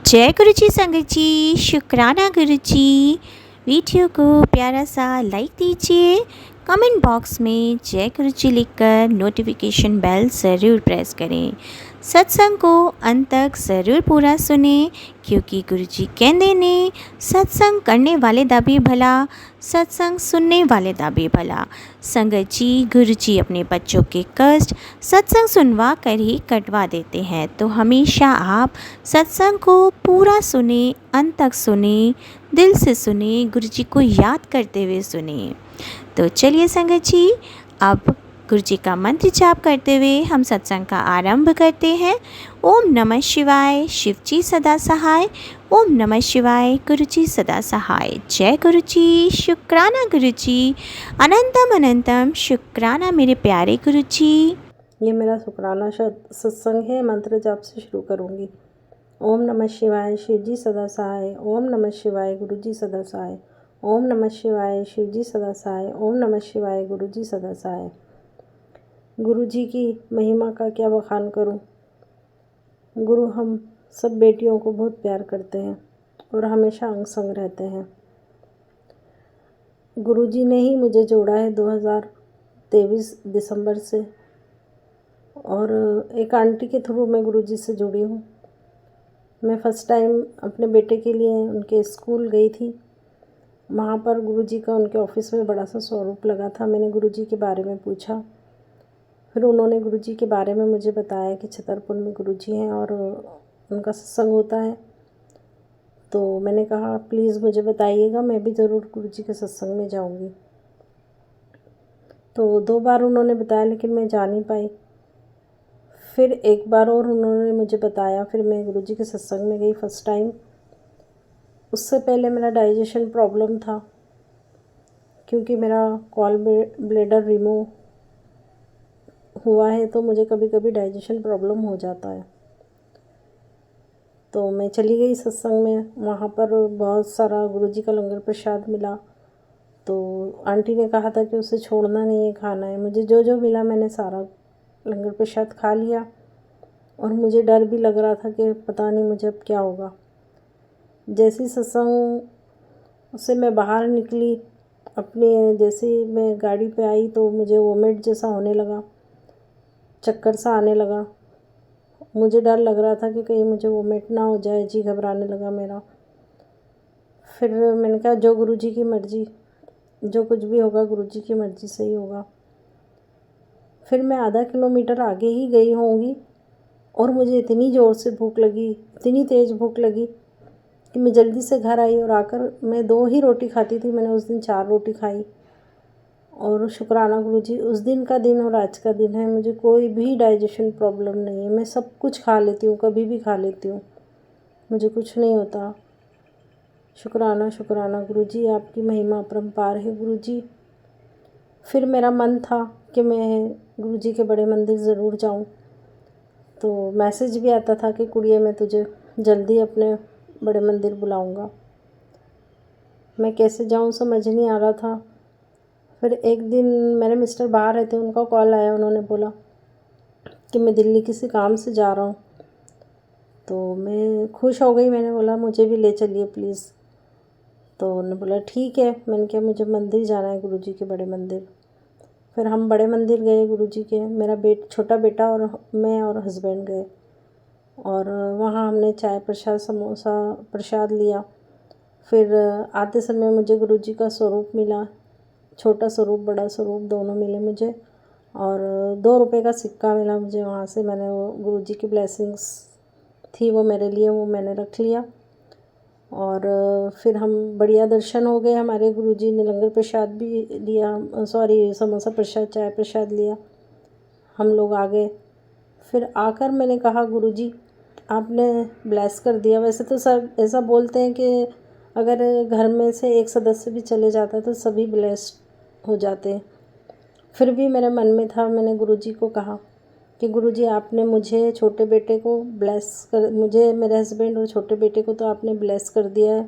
जय गुरु जी संगत जी, शुक्राना गुरु जी। वीडियो को प्यारा सा लाइक दीजिए, कमेंट बॉक्स में जय गुरु जी लिखकर नोटिफिकेशन बेल ज़रूर प्रेस करें। सत्संग को अंत तक ज़रूर पूरा सुने, क्योंकि गुरु जी कहते ने सत्संग करने वाले दा भी भला, सत्संग सुनने वाले दा भी भला। संगत जी, गुरु जी अपने बच्चों के कष्ट सत्संग सुनवा कर ही कटवा देते हैं, तो हमेशा आप सत्संग को पूरा सुने, अंत तक सुने, दिल से सुने, गुरु जी को याद करते हुए सुने। तो चलिए संगत जी, अब गुरु जी का मंत्र जाप करते हुए हम सत्संग का आरंभ करते हैं। ओम नमः शिवाय, शिव जी सदा सहाय। ओम नमः शिवाय, गुरु जी सदा सहाय। जय गुरु जी, शुक्राना गुरु जी, अनंतम अनंतम शुक्राना मेरे प्यारे गुरु जी। ये मेरा शुक्राना सत्संग है। मंत्र जाप से शुरू करूँगी। ओम नमः शिवाय, शिव जी सदा सहाय। ओम नमः शिवाय, गुरु जी सदा सहाय। ओम नमः शिवाय, शिव जी सदा सहाय। ओम नमः शिवाय, गुरु जी सदा सहाय। गुरु जी की महिमा का क्या बखान करूं। गुरु हम सब बेटियों को बहुत प्यार करते हैं और हमेशा अंग संग रहते हैं। गुरु जी ने ही मुझे जोड़ा है 2023 दिसंबर से, और एक आंटी के थ्रू मैं गुरु जी से जुड़ी हूँ। मैं फ़र्स्ट टाइम अपने बेटे के लिए उनके स्कूल गई थी। वहाँ पर गुरुजी का उनके ऑफिस में बड़ा सा स्वरूप लगा था। मैंने गुरुजी के बारे में पूछा, फिर उन्होंने गुरुजी के बारे में मुझे बताया कि छतरपुर में गुरुजी हैं और उनका सत्संग होता है। तो मैंने कहा प्लीज़ मुझे बताइएगा, मैं भी ज़रूर गुरुजी के सत्संग में जाऊँगी। तो 2 बार उन्होंने बताया, लेकिन मैं जा नहीं पाई। फिर एक बार और उन्होंने मुझे बताया, फिर मैं गुरुजी के सत्संग में गई फ़र्स्ट टाइम। उससे पहले मेरा डाइजेशन प्रॉब्लम था, क्योंकि मेरा गॉल ब्लैडर रिमूव हुआ है, तो मुझे कभी कभी डाइजेशन प्रॉब्लम हो जाता है। तो मैं चली गई सत्संग में। वहाँ पर बहुत सारा गुरुजी का लंगर प्रसाद मिला। तो आंटी ने कहा था कि उसे छोड़ना नहीं है, खाना है। मुझे जो जो मिला मैंने सारा लंगर प्रसाद खा लिया, और मुझे डर भी लग रहा था कि पता नहीं मुझे अब क्या होगा। जैसे सत्संग से मैं बाहर निकली, अपने जैसे मैं गाड़ी पे आई तो मुझे वोमिट जैसा होने लगा, चक्कर सा आने लगा। मुझे डर लग रहा था कि कहीं मुझे वोमिट ना हो जाए, जी घबराने लगा मेरा। फिर मैंने कहा जो गुरुजी की मर्ज़ी, जो कुछ भी होगा गुरुजी की मर्ज़ी से ही होगा। फिर मैं आधा किलोमीटर आगे ही गई होंगी, और मुझे इतनी ज़ोर से भूख लगी, इतनी तेज़ भूख लगी कि मैं जल्दी से घर आई। और आकर मैं 2 ही रोटी खाती थी, मैंने उस दिन 4 रोटी खाई। और शुक्राना गुरुजी, उस दिन का दिन और आज का दिन है, मुझे कोई भी डाइजेशन प्रॉब्लम नहीं है। मैं सब कुछ खा लेती हूँ, कभी भी खा लेती हूँ, मुझे कुछ नहीं होता। शुक्राना शुक्राना गुरुजी, आपकी महिमा अपरंपार है गुरुजी। फिर मेरा मन था कि मैं गुरुजी के बड़े मंदिर ज़रूर जाऊँ। तो मैसेज भी आता था कि कुड़िए मैं तुझे जल्दी अपने बड़े मंदिर बुलाऊँगा। मैं कैसे जाऊँ समझ नहीं आ रहा था। फिर एक दिन मेरे मिस्टर बाहर रहते, उनका कॉल आया। उन्होंने बोला कि मैं दिल्ली किसी काम से जा रहा हूँ। तो मैं खुश हो गई, मैंने बोला मुझे भी ले चलिए प्लीज़। तो उन्होंने बोला ठीक है। मैंने कहा मुझे मंदिर जाना है, गुरुजी के बड़े मंदिर। फिर हम बड़े मंदिर गए गुरुजी के। मेरा छोटा बेटा और मैं और हस्बैंड गए, और वहाँ हमने चाय प्रसाद समोसा प्रसाद लिया। फिर आते समय मुझे गुरुजी का स्वरूप मिला, छोटा स्वरूप बड़ा स्वरूप दोनों मिले मुझे, और 2 रुपये का सिक्का मिला मुझे वहाँ से। मैंने वो गुरुजी की ब्लेसिंग्स थी वो मेरे लिए, वो मैंने रख लिया। और फिर हम बढ़िया दर्शन हो गए हमारे। गुरुजी ने लंगर प्रसाद भी लिया, सॉरी समोसा प्रसाद चाय प्रसाद लिया। हम लोग आ गए। फिर आकर मैंने कहा गुरुजी आपने ब्लेस कर दिया। वैसे तो सब ऐसा बोलते हैं कि अगर घर में से एक सदस्य भी चले जाता है तो सभी ब्लेस्ड हो जाते हैं। फिर भी मेरे मन में था, मैंने गुरुजी को कहा कि गुरुजी आपने मुझे छोटे बेटे को ब्लेस कर, मुझे मेरे हस्बैंड और छोटे बेटे को तो आपने ब्लेस कर दिया है,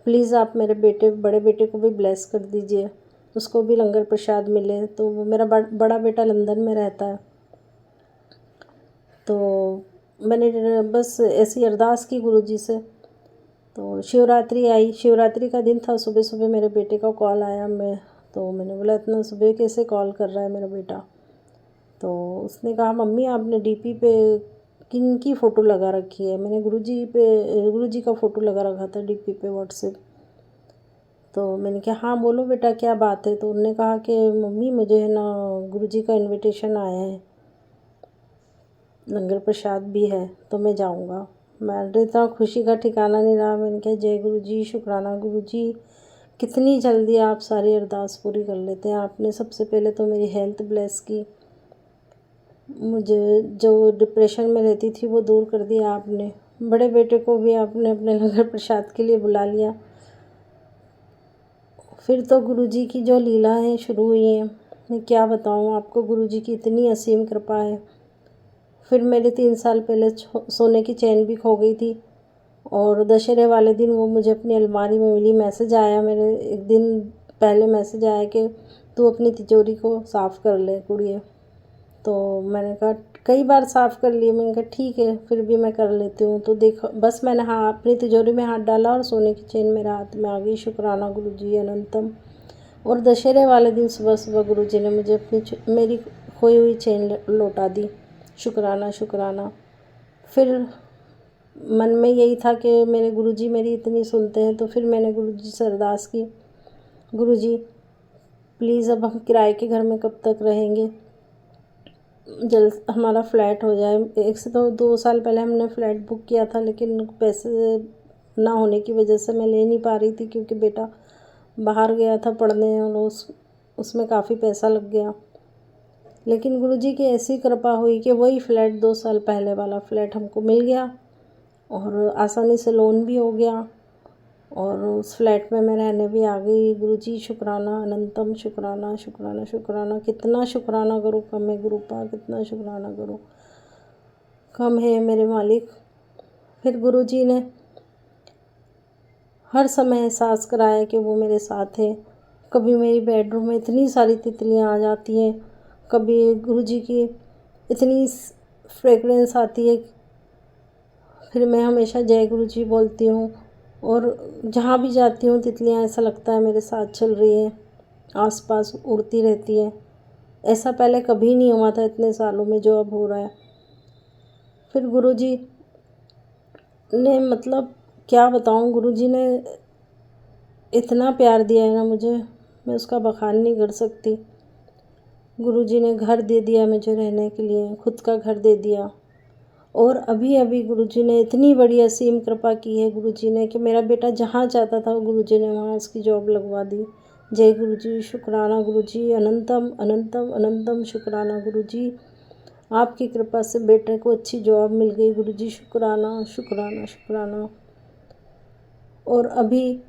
प्लीज़ आप मेरे बड़े बेटे को भी ब्लेस कर दीजिए, उसको भी लंगर प्रसाद मिले। तो वो मेरा बड़ा बेटा लंदन में रहता है। तो मैंने बस ऐसी अरदास की गुरुजी से। तो शिवरात्रि आई, शिवरात्रि का दिन था, सुबह सुबह मेरे बेटे का कॉल आया। मैंने बोला इतना सुबह कैसे कॉल कर रहा है मेरा बेटा। तो उसने कहा मम्मी आपने डीपी पे किन की फ़ोटो लगा रखी है। मैंने गुरुजी का फ़ोटो लगा रखा था डीपी पे व्हाट्सएप। तो मैंने कहा हाँ बोलो बेटा क्या बात है। तो उन्होंने कहा कि मम्मी मुझे है ना गुरुजी का इनविटेशन आया है, लंगर प्रसाद भी है तो मैं जाऊंगा। मैं इतना खुशी का ठिकाना नहीं रहा। मैंने कहा जय गुरुजी, शुक्राना गुरुजी, कितनी जल्दी आप सारी अरदास पूरी कर लेते हैं। आपने सबसे पहले तो मेरी हेल्थ ब्लेस की, मुझे जो डिप्रेशन में रहती थी वो दूर कर दिया आपने। बड़े बेटे को भी आपने अपने लंगर प्रसाद के लिए बुला लिया। फिर तो गुरुजी की जो लीलाएं शुरू हुई हैं, मैं क्या बताऊं आपको, गुरुजी की इतनी असीम कृपा है। फिर मेरे 3 साल पहले सोने की चेन भी खो गई थी और दशहरे वाले दिन वो मुझे अपनी अलमारी में मिली। मैसेज आया मेरे, एक दिन पहले मैसेज आया कि तू अपनी तिजोरी को साफ़ कर ले कुड़िए। तो मैंने कहा कई बार साफ़ कर लिए, मैंने कहा ठीक है फिर भी मैं कर लेती हूँ। तो देखो बस मैंने अपनी तिजोरी में हाथ डाला और सोने की चेन मेरे हाथ में आ गई। शुक्राना गुरुजी अनंतम। और दशहरे वाले दिन सुबह सुबह गुरुजी ने मुझे मेरी खोई हुई चेन लौटा दी। शुक्राना शुक्राना। फिर मन में यही था कि मेरे गुरुजी मेरी इतनी सुनते हैं। तो फिर मैंने गुरुजी से अरदास की, गुरुजी प्लीज़ अब हम किराए के घर में कब तक रहेंगे, जल्द हमारा फ्लैट हो जाए। एक से तो 2 साल पहले हमने फ़्लैट बुक किया था, लेकिन पैसे ना होने की वजह से मैं ले नहीं पा रही थी, क्योंकि बेटा बाहर गया था पढ़ने और उसमें काफ़ी पैसा लग गया। लेकिन गुरुजी की ऐसी कृपा हुई कि वही फ़्लैट 2 साल पहले वाला फ़्लैट हमको मिल गया और आसानी से लोन भी हो गया और उस फ्लैट में मैं रहने भी आ गई। गुरुजी शुक्राना अनंतम। शुक्राना शुक्राना शुक्राना। कितना शुक्राना करूँ कम है गुरुपा, कितना शुक्राना करूँ कम है मेरे मालिक। फिर गुरुजी ने हर समय एहसास कराया कि वो मेरे साथ है। कभी मेरी बेडरूम में इतनी सारी तितलियाँ आ जाती हैं, कभी गुरुजी की इतनी फ्रेगरेंस आती है, फिर मैं हमेशा जय गुरुजी बोलती हूँ और जहाँ भी जाती हूँ तितलियाँ ऐसा लगता है मेरे साथ चल रही हैं, आसपास उड़ती रहती है। ऐसा पहले कभी नहीं हुआ था इतने सालों में जो अब हो रहा है। फिर गुरुजी ने मतलब क्या बताऊँ, गुरुजी ने इतना प्यार दिया है ना मुझे, मैं उसका बखान नहीं कर सकती। गुरुजी ने घर दे दिया मुझे रहने के लिए, खुद का घर दे दिया। और अभी अभी गुरुजी ने इतनी बड़ी असीम कृपा की है गुरुजी ने कि मेरा बेटा जहाँ चाहता था गुरुजी ने वहाँ उसकी जॉब लगवा दी। जय गुरुजी, शुक्राना गुरुजी अनंतम अनंतम अनंतम। शुक्राना गुरुजी, आपकी कृपा से बेटे को अच्छी जॉब मिल गई। गुरुजी शुक्राना शुक्राना शुक्राना। और अभी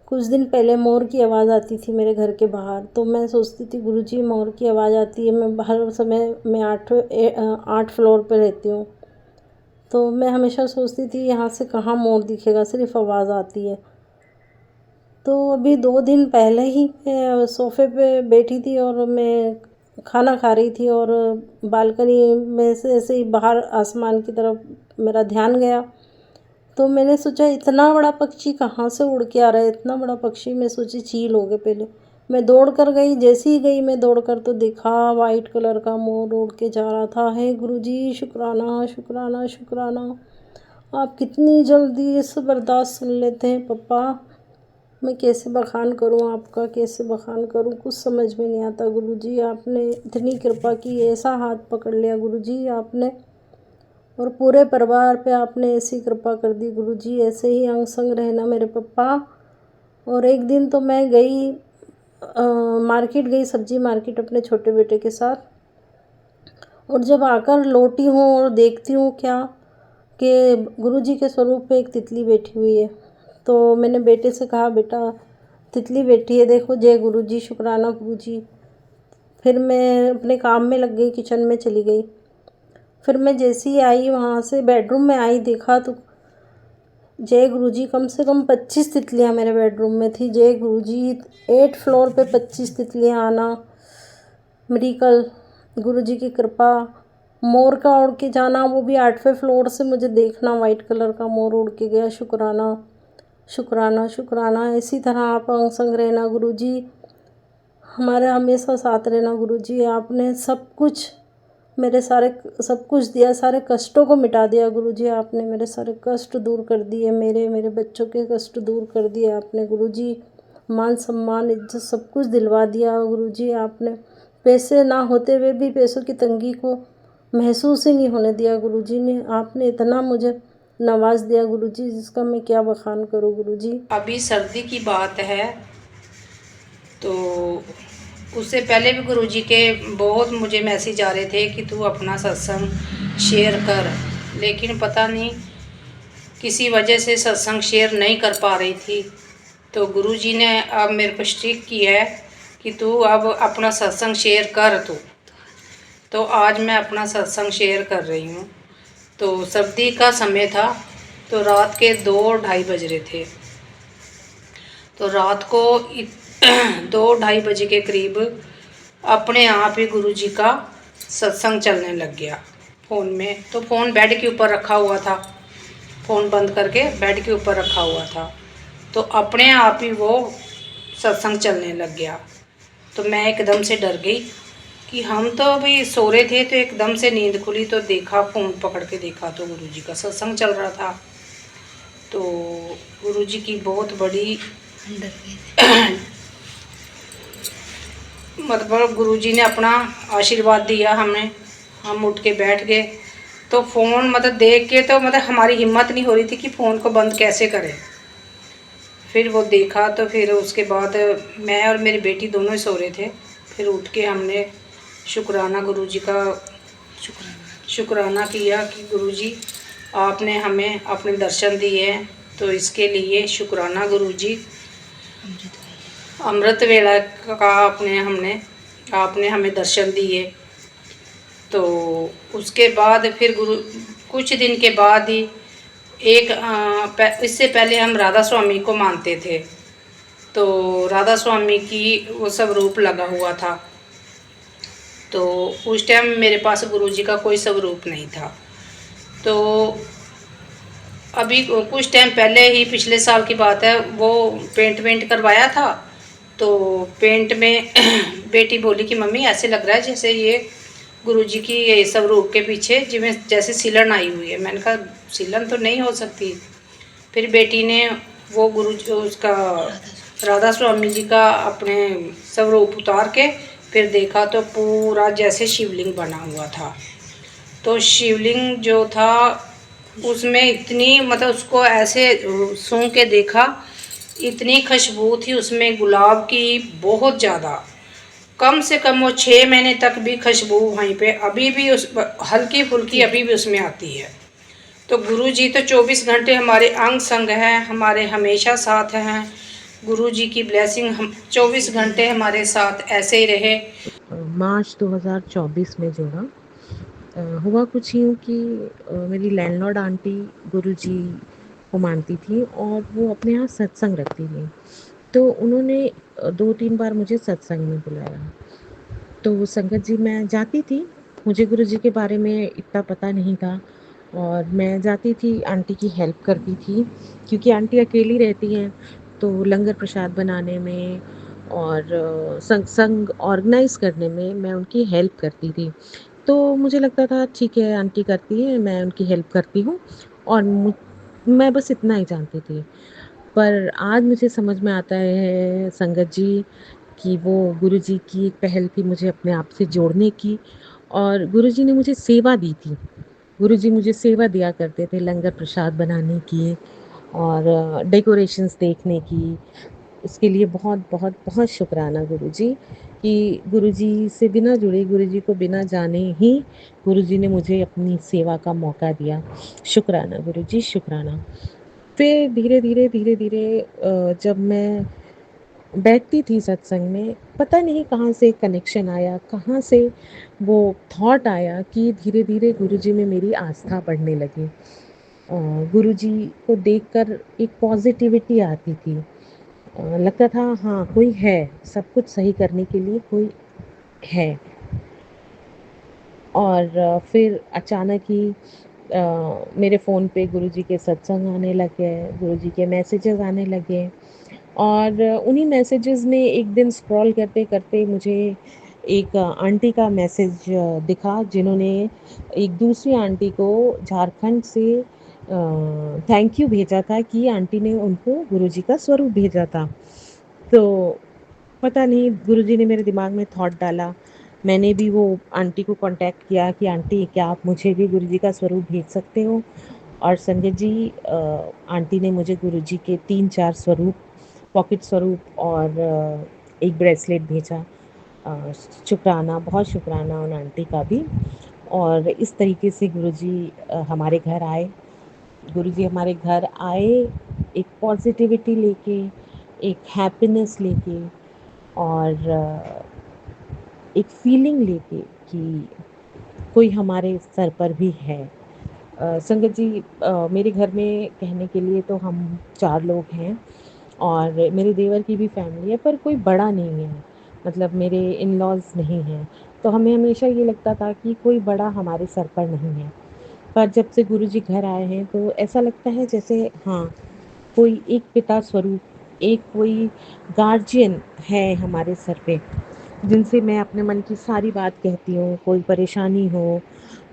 कुछ दिन पहले मोर की आवाज़ आती थी मेरे घर के बाहर, तो मैं सोचती थी गुरुजी मोर की आवाज़ आती है, मैं हर समय मैं 8 फ्लोर पर रहती हूँ, तो मैं हमेशा सोचती थी यहाँ से कहाँ मोर दिखेगा, सिर्फ आवाज़ आती है। तो अभी 2 दिन पहले ही मैं सोफ़े पे बैठी थी और मैं खाना खा रही थी और बालकनी में से ऐसे ही बाहर आसमान की तरफ मेरा ध्यान गया। तो मैंने सोचा इतना बड़ा पक्षी कहाँ से उड़ के आ रहा है, इतना बड़ा पक्षी। मैं सोची चील हो गए पहले। मैं दौड़ कर गई, जैसे ही गई मैं दौड़ कर तो देखा वाइट कलर का मोर उड़ के जा रहा था। हे गुरुजी शुक्राना शुक्राना शुक्राना, आप कितनी जल्दी इस बर्दाश्त सुन लेते हैं पप्पा। मैं कैसे बखान करूं आपका, कैसे बखान करूं, कुछ समझ में नहीं आता। गुरुजी आपने इतनी कृपा की, ऐसा हाथ पकड़ लिया गुरुजी आपने, और पूरे परिवार पे आपने ऐसी कृपा कर दी गुरुजी। ऐसे ही अंग संग रहना मेरे पप्पा। और एक दिन तो मैं गई मार्केट गई, सब्जी मार्केट अपने छोटे बेटे के साथ, और जब आकर लौटी हूँ और देखती हूँ क्या कि गुरुजी के स्वरूप पे एक तितली बैठी हुई है। तो मैंने बेटे से कहा बेटा तितली बैठी है देखो, जय गुरुजी, शुक्राना गुरुजी। फिर मैं अपने काम में लग गई, किचन में चली गई। फिर मैं जैसे ही आई वहाँ से बेडरूम में आई, देखा तो जय गुरुजी, कम से कम 25 तितलियाँ मेरे बेडरूम में थी। जय गुरुजी, 8 फ्लोर पे 25 तितलियाँ आना, मिरेकल, गुरुजी की कृपा। मोर का उड़ के जाना, वो भी 8वें फ्लोर से मुझे देखना, वाइट कलर का मोर उड़ के गया। शुक्राना शुक्राना शुक्राना। इसी तरह आप अंग संग रहना गुरुजी, हमारे हमेशा साथ रहना गुरुजी। आपने सब कुछ मेरे सारे सब कुछ दिया, सारे कष्टों को मिटा दिया गुरुजी। आपने मेरे सारे कष्ट दूर कर दिए, मेरे बच्चों के कष्ट दूर कर दिए आपने गुरुजी। मान सम्मान इज्जत सब कुछ दिलवा दिया गुरुजी आपने। पैसे ना होते हुए भी पैसों की तंगी को महसूस ही नहीं होने दिया गुरुजी ने। आपने इतना मुझे नवाज दिया गुरुजी, जिसका मैं क्या बखान करूँ गुरुजी। अभी सर्दी की बात है, तो उससे पहले भी गुरुजी के बहुत मुझे मैसेज आ रहे थे कि तू अपना सत्संग शेयर कर, लेकिन पता नहीं किसी वजह से सत्संग शेयर नहीं कर पा रही थी। तो गुरुजी ने अब मेरे को स्ट्रिक किया है कि तू अब अपना सत्संग शेयर कर तू। तो आज मैं अपना सत्संग शेयर कर रही हूँ। तो सर्दी का समय था, तो रात के 2-2:30 बज रहे थे। तो रात को 2-2:30 बजे के करीब अपने आप ही गुरुजी का सत्संग चलने लग गया फ़ोन में। तो फ़ोन बेड के ऊपर रखा हुआ था, फ़ोन बंद करके बेड के ऊपर रखा हुआ था। तो अपने आप ही वो सत्संग चलने लग गया। तो मैं एकदम से डर गई कि हम तो अभी सो रहे थे, तो एकदम से नींद खुली तो देखा, फ़ोन पकड़ के देखा तो गुरुजी का सत्संग चल रहा था। तो गुरुजी की बहुत बड़ी मतलब गुरुजी ने अपना आशीर्वाद दिया हमें। हम उठ के बैठ गए, तो फ़ोन मतलब देख के तो मतलब हमारी हिम्मत नहीं हो रही थी कि फ़ोन को बंद कैसे करें। फिर वो देखा, तो फिर उसके बाद मैं और मेरी बेटी दोनों ही सो रहे थे। फिर उठ के हमने शुक्राना गुरुजी का शुक्राना किया कि गुरुजी आपने हमें अपने दर्शन दिए हैं, तो इसके लिए शुक्राना गुरुजी। अमृत वेला का आपने हमें दर्शन दिए। तो उसके बाद फिर गुरु कुछ दिन के बाद ही इससे पहले हम राधा स्वामी को मानते थे। तो राधा स्वामी की वो सब रूप लगा हुआ था। तो उस टाइम मेरे पास गुरुजी का कोई स्वरूप नहीं था। तो अभी कुछ टाइम पहले ही, पिछले साल की बात है, वो पेंट करवाया था। तो पेंट में बेटी बोली कि मम्मी ऐसे लग रहा है जैसे ये गुरुजी की ये स्वरूप के पीछे जैसे सिलन आई हुई है। मैंने कहा सिलन तो नहीं हो सकती। फिर बेटी ने वो उसका राधा स्वामी जी का अपने स्वरूप उतार के फिर देखा, तो पूरा जैसे शिवलिंग बना हुआ था। तो शिवलिंग जो था उसमें इतनी मतलब उसको ऐसे सूंघ के देखा, इतनी खुशबू थी उसमें गुलाब की बहुत ज़्यादा। कम से कम वो 6 महीने तक भी खुशबू वहीं पे अभी भी उस हल्की फुल्की अभी भी उसमें आती है। तो गुरुजी तो 24 घंटे हमारे अंग संग हैं, हमारे हमेशा साथ हैं। गुरुजी की ब्लेसिंग हम 24 घंटे हमारे साथ ऐसे ही रहे। मार्च 2024 में जो ना हुआ कुछ यूँ कि मेरी लैंडलॉर्ड आंटी गुरुजी को मानती थी और वो अपने यहाँ सत्संग रखती थी। तो उन्होंने 2-3 बार मुझे सत्संग में बुलाया। तो संगत जी मैं जाती थी, मुझे गुरुजी के बारे में इतना पता नहीं था और मैं जाती थी, आंटी की हेल्प करती थी क्योंकि आंटी अकेली रहती हैं। तो लंगर प्रसाद बनाने में और सत्संग ऑर्गेनाइज़ करने में मैं उनकी हेल्प करती थी। तो मुझे लगता था ठीक है आंटी करती है, मैं उनकी हेल्प करती हूँ और मैं बस इतना ही जानती थी। पर आज मुझे समझ में आता है संगत जी कि वो गुरुजी की एक पहल थी मुझे अपने आप से जोड़ने की और गुरुजी ने मुझे सेवा दी थी। गुरुजी मुझे सेवा दिया करते थे लंगर प्रसाद बनाने की और डेकोरेशंस देखने की। उसके लिए बहुत बहुत बहुत शुक्राना गुरुजी कि गुरुजी से बिना जुड़े, गुरुजी को बिना जाने ही गुरुजी ने मुझे अपनी सेवा का मौका दिया। शुक्राना गुरुजी, शुक्राना। फिर धीरे-धीरे जब मैं बैठती थी सत्संग में, पता नहीं कहाँ से कनेक्शन आया, कहाँ से वो थॉट आया कि धीरे-धीरे गुरुजी में मेरी आस्था बढ़ने लगी। गुरुजी को देखकर एक पॉज़िटिविटी आती थी। लगता था हाँ, कोई है, सब कुछ सही करने के लिए कोई है। और फिर अचानक ही मेरे फ़ोन पे गुरुजी के सत्संग आने लग गए, गुरुजी के मैसेजेस आने लगे और उन्हीं मैसेजेस में एक दिन स्क्रॉल करते-करते मुझे एक आंटी का मैसेज दिखा जिन्होंने एक दूसरी आंटी को झारखंड से थैंक यू भेजा था कि आंटी ने उनको गुरुजी का स्वरूप भेजा था। तो पता नहीं गुरुजी ने मेरे दिमाग में थॉट डाला। मैंने भी वो आंटी को कॉन्टैक्ट किया कि आंटी क्या आप मुझे भी गुरुजी का स्वरूप भेज सकते हो? और संगत जी आंटी ने मुझे गुरुजी के 3-4 स्वरूप, पॉकेट स्वरूप और एक ब्रेसलेट भेजा। शुक्राना, बहुत शुक्राना उन आंटी का भी। और इस तरीके से गुरुजी हमारे घर आए। गुरुजी हमारे घर आए एक पॉज़िटिविटी लेके, एक हैप्पीनेस लेके और एक फीलिंग लेके कि कोई हमारे सर पर भी है। संगत जी मेरे घर में कहने के लिए तो हम 4 लोग हैं और मेरे देवर की भी फैमिली है पर कोई बड़ा नहीं है। मतलब मेरे इन-लॉज़ नहीं हैं। तो हमें हमेशा ये लगता था कि कोई बड़ा हमारे सर पर नहीं है। पर जब से गुरुजी घर आए हैं तो ऐसा लगता है जैसे हाँ, कोई एक पिता स्वरूप, एक कोई गार्जियन है हमारे सर पे, जिनसे मैं अपने मन की सारी बात कहती हूँ, कोई परेशानी हो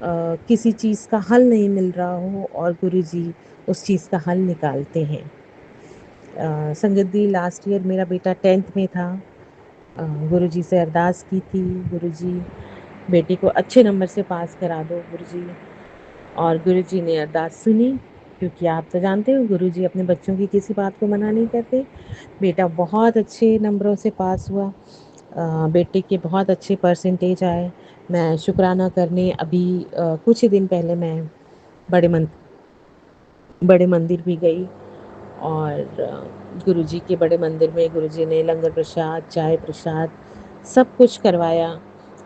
किसी चीज़ का हल नहीं मिल रहा हो और गुरुजी उस चीज़ का हल निकालते हैं। संगत दी लास्ट ईयर मेरा बेटा 10th में था। गुरुजी से अरदास की थी, गुरुजी बेटे को अच्छे नंबर से पास करा दो गुरुजी। और गुरुजी ने अरदास सुनी क्योंकि आप तो जानते हो गुरुजी अपने बच्चों की किसी बात को मना नहीं करते। बेटा बहुत अच्छे नंबरों से पास हुआ। बेटे के बहुत अच्छे परसेंटेज आए। मैं शुक्राना करने अभी कुछ ही दिन पहले मैं बड़े मन बड़े मंदिर भी गई और गुरुजी के बड़े मंदिर में गुरुजी ने लंगर प्रसाद, चाय प्रसाद सब कुछ करवाया।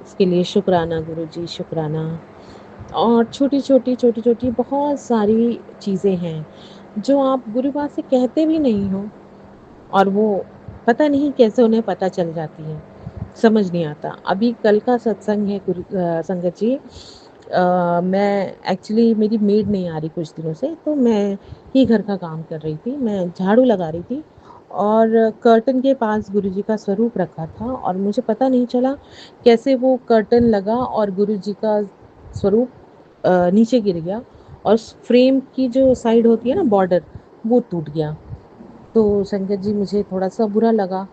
इसके लिए शुक्राना गुरुजी, शुक्राना। और छोटी-छोटी बहुत सारी चीज़ें हैं, जो आप गुरुबा से कहते भी नहीं हो और वो पता नहीं कैसे उन्हें पता चल जाती हैं, समझ नहीं आता। अभी कल का सत्संग है संगत जी मैं एक्चुअली मेरी मेड नहीं आ रही कुछ दिनों से, तो मैं ही घर का काम कर रही थी। मैं झाड़ू लगा रही थी और कर्टन के पास गुरुजी का स्वरूप रखा था और मुझे पता नहीं चला कैसे वो कर्टन लगा और गुरुजी का स्वरूप नीचे गिर गया और फ्रेम की जो साइड होती है ना बॉर्डर, वो टूट गया। तो संगत जी मुझे थोड़ा-सा बुरा लगा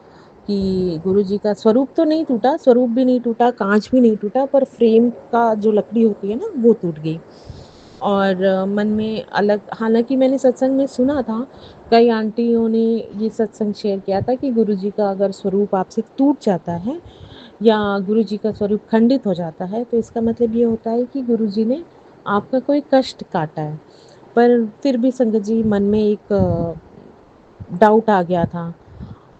कि गुरुजी का स्वरूप तो नहीं टूटा, स्वरूप भी नहीं टूटा, काँच भी नहीं टूटा, पर फ्रेम का जो लकड़ी होती है ना, वो टूट गई। और मन में अलग हालाँकि मैंने सत्संग में सुना था, कई आंटियों ने ये सत्संग शेयर किया था कि गुरुजी का अगर स्वरूप आपसे टूट जाता है या गुरुजी का स्वरूप खंडित हो जाता है, तो इसका मतलब ये होता है कि गुरुजी ने आपका कोई कष्ट काटा है। पर फिर भी संगत जी मन में एक डाउट आ गया था